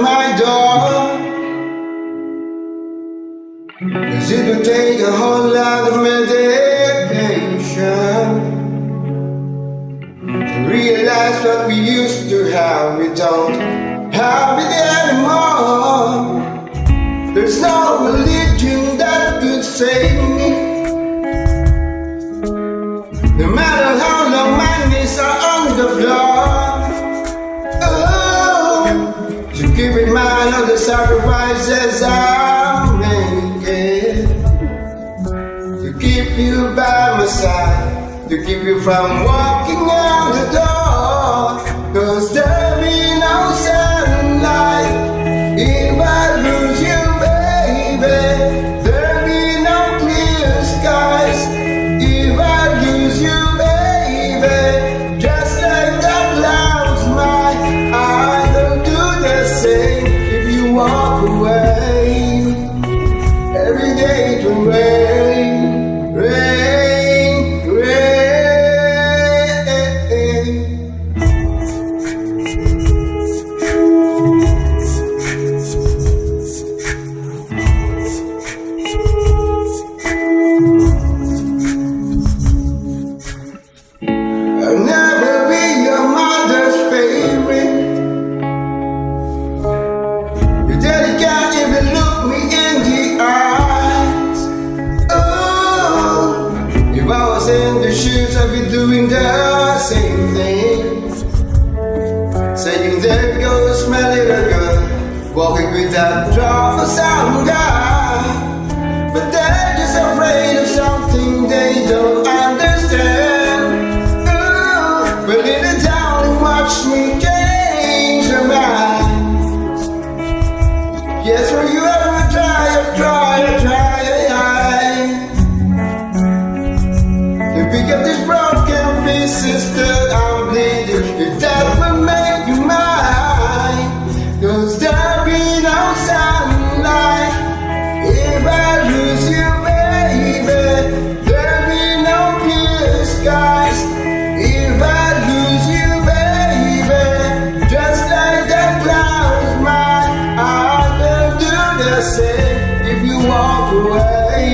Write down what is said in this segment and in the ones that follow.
my door. 'Cause it would take a whole lot of meditation to realize what we used to have, we don't have it anymore. There's no religion that could save me. No matter how long my knees are on the floor. Oh, so keep in mind all the sacrifices I'm making to keep you by my side, to keep you from walking out the door. 'Cause there'll be no sunlight if I lose you, baby. There'll be no clear skies if I lose you, baby. Just like the clouds, my eyes don't do the same if you walk away. Every day it will rain, rain, rain. I'll never be your mother's favorite. You dedicate if you look me in the eyes. Oh, if I was in the shoes, I'd be doing the same thing. Saying there goes my little girl, walking with that troublesome guy. But they're just afraid of something they don't understand. But in the town and watch me change your mind. Yes, will you ever try to pick up this broken pieces that I'm bleeding? If that will make you mine. 'Cause there'll be no sunlight if I lose you, baby. There'll be no clear skies if I lose you, baby. Just like the clouds, my heart will do the same if you walk away.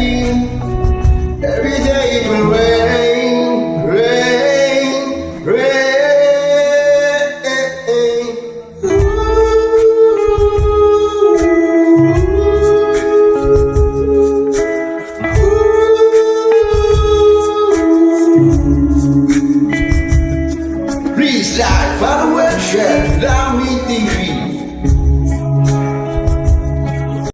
Every day it will rain, rain, rain. Please like, follow and share. Allow me